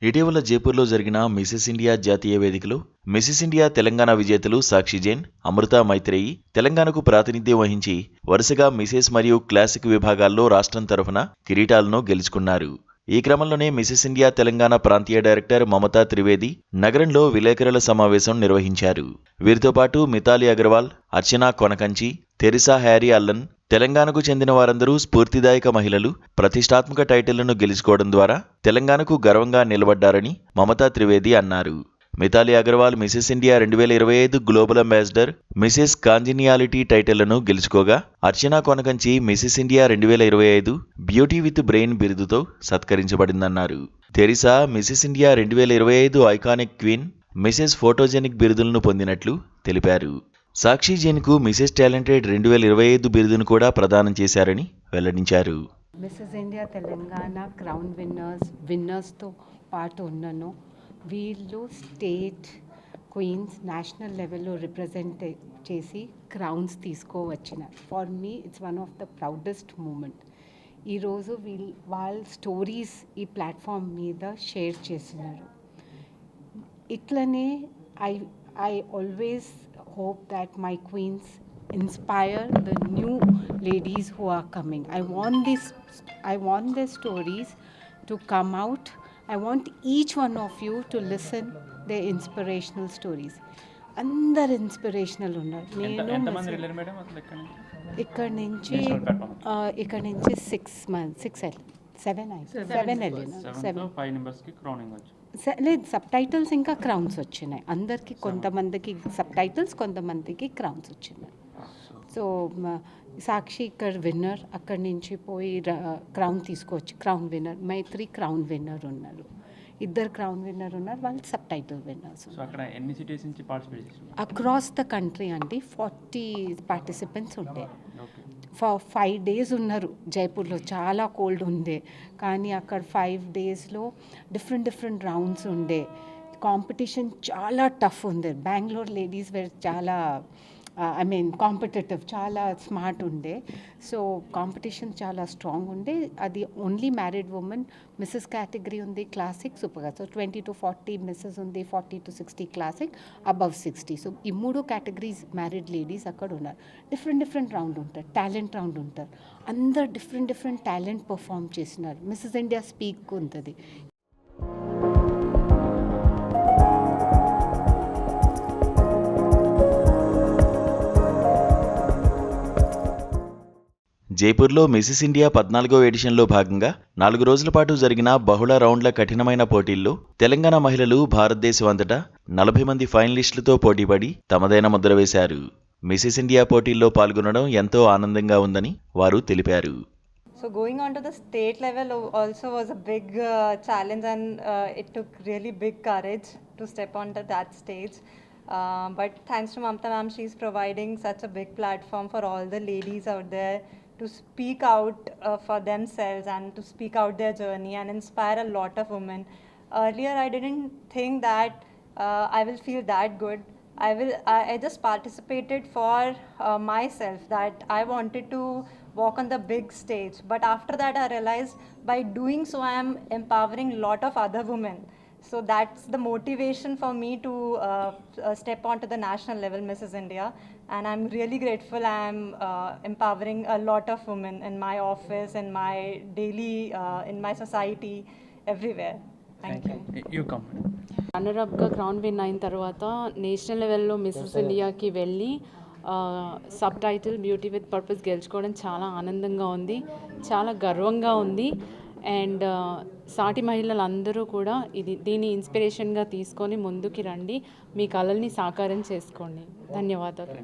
ఇటీవల జైపూర్లో జరిగిన Mrs India జాతీయ వేదికలో మిసెస్ ఇండియా తెలంగాణ విజేతలు సాక్షి జైన్, అమృత మైత్రేయి తెలంగాణకు ప్రాతినిధ్యం వహించి వరుసగా మిసెస్ మరియు క్లాసిక్ విభాగాల్లో రాష్ట్రం తరఫున కిరీటాలను గెలుచుకున్నారు. ఈ క్రమంలోనే మిసెస్ ఇండియా తెలంగాణ ప్రాంతీయ డైరెక్టర్ మమతా త్రివేది నగరంలో విలేకరుల సమావేశం నిర్వహించారు. వీరితో పాటు మితాలి అగర్వాల్, అర్చనా కొనకంచి, తెరిసా హ్యారీ అల్లన్ తెలంగాణకు చెందిన వారందరూ స్ఫూర్తిదాయక మహిళలు ప్రతిష్టాత్మక టైటిళ్లను గెలుచుకోవడం ద్వారా తెలంగాణకు గర్వంగా నిలబడ్డారని మమతా త్రివేది అన్నారు. Mitali Agarwal Mrs India 2025 global ambassador, Mrs congeniality టైటిళ్లను గెలుచుకోగా, Archana Konakanchi Mrs India 2025 beauty with brain బిరుదుతో సత్కరించబడిందన్నారు. Teresa Mrs India 2025 iconic queen, Mrs photogenic బిరుదులను పొందినట్లు తెలిపారు. సాక్షి జైన్కు మిసెస్ టాలెంటెడ్ 2025 బిరుదును కూడా ప్రదానం చేశారని వెల్లడించారు. మిసెస్ ఇండియా తెలంగాణ క్రౌన్ విన్నర్స్తో పాటు ఉన్నాను. వీళ్ళు స్టేట్ క్వీన్స్ నేషనల్ లెవెల్లో రిప్రజెంట్ చేసి క్రౌన్స్ తీసుకోవచ్చిన. For me it's one of the proudest moment. ఈరోజు వాళ్ళ స్టోరీస్ ఈ ప్లాట్ఫామ్ మీద షేర్ చేస్తున్నారు. ఇట్లనే I always hope that my queens inspire the new ladies who are coming. I want their stories to come out. I want each one of you to listen their inspirational stories. అందరు inspirational ఉన్నారు. నేను ఇక్కడ నుంచి 7 లేదు, sub titles ఇంకా crowns వచ్చినాయి అందరికి. కొంతమందికి సబ్ టైటిల్స్, కొంతమందికి క్రౌన్స్ వచ్చినాయి. సో సాక్షి ఇక్కడ విన్నర్, అక్కడి నుంచి పోయి క్రౌన్ తీసుకోవచ్చు. క్రౌన్ విన్నర్ మైత్రి క్రౌన్ విన్నర్ ఉన్నారు. 2 క్రౌన్ విన్నర్ ఉన్నారు, వాళ్ళు sub title winners. Across the country అండి 40 పార్టిసిపెంట్స్ ఉండే. 5 days ఉన్నారు జైపూర్లో. చాలా కోల్డ్ ఉండే, కానీ అక్కడ 5 daysలో డిఫరెంట్ రౌండ్స్ ఉండే. కాంపిటీషన్ చాలా టఫ్ ఉంది. బెంగళూరు లేడీస్ వేర్ చాలా కాంపిటేటివ్, చాలా స్మార్ట్ ఉండే. సో కాంపిటీషన్ చాలా స్ట్రాంగ్ ఉండే. అది only married women Mrs category ఉంది, classic, super. So 20 to 40 Mrs ఉంది, 40 to 60 క్లాసిక్, అబవ్ 60. సో ఈ 3 కేటగిరీస్ మ్యారీడ్ లేడీస్ అక్కడ ఉన్నారు. డిఫరెంట్ రౌండ్ ఉంటారు, టాలెంట్ రౌండ్ ఉంటారు. అందరు డిఫరెంట్ టాలెంట్ పర్ఫామ్ చేసినారు. మిస్సెస్ ఇండియా స్పీక్ ఉంటుంది. జైపూర్లో మిసెస్ ఇండియా 14వ ఎడిషన్లో భాగంగా 4 రోజుల పాటు జరిగిన బహుళ రౌండ్ల కఠినమైన పోటీల్లో తెలంగాణ మహిళలు భారతదేశం అంతటా 40 మంది ఫైనలిస్టులతో పోటీపడి తమదైన ముద్ర వేశారు. మిసెస్ ఇండియా పోటీల్లో పాల్గొనడం ఎంతో ఆనందంగా ఉందని వారు తెలిపారు. So going on to the state level also was a big challenge, and it took really big courage to step onto that stage. But thanks to Mamta ma'am, she's providing such a big platform for all the ladies out there to speak out for themselves and to speak out their journey and inspire a lot of women. Earlier, I didn't think that I will feel that good. I just participated for myself, that I wanted to walk on the big stage. But after that, I realized by doing so, I am empowering a lot of other women. So that's the motivation for me to step onto the national level, Mrs. India. And I'm really grateful. I'm empowering a lot of women in my office, in my daily, in my society, everywhere. Thank you. You come. రన్నరప్గా crown win అయిన తర్వాత national లెవెల్లో Mrs ఇండియాకి వెళ్ళి subtitle beauty with purpose గెలుచుకోవడం చాలా ఆనందంగా ఉంది, చాలా గర్వంగా ఉంది. అండ్ సాటి మహిళలందరూ కూడా దీన్ని ఇన్స్పిరేషన్గా తీసుకొని ముందుకి రండి, మీ కలల్ని సాకారం చేసుకోండి. ధన్యవాదాలు.